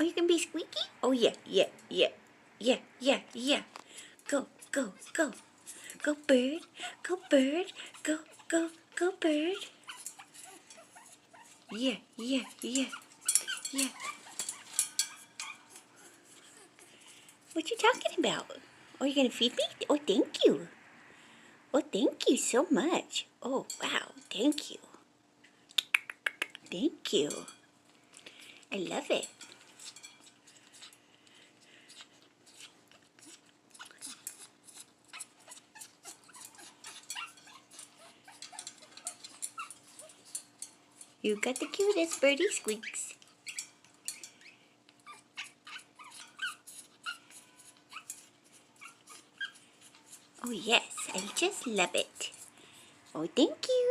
Oh, you can be squeaky? Oh, yeah, yeah, yeah, yeah, yeah, yeah. Go, go, go. Go, bird. Go, bird. Go, go, go, bird. Yeah, yeah, yeah, yeah. What you talking about? Oh, you gonna feed me? Oh, thank you. Oh, thank you so much. Oh, wow, thank you. Thank you. I love it. You got the cutest birdie squeaks. Oh, yes, I just love it. Oh, thank you.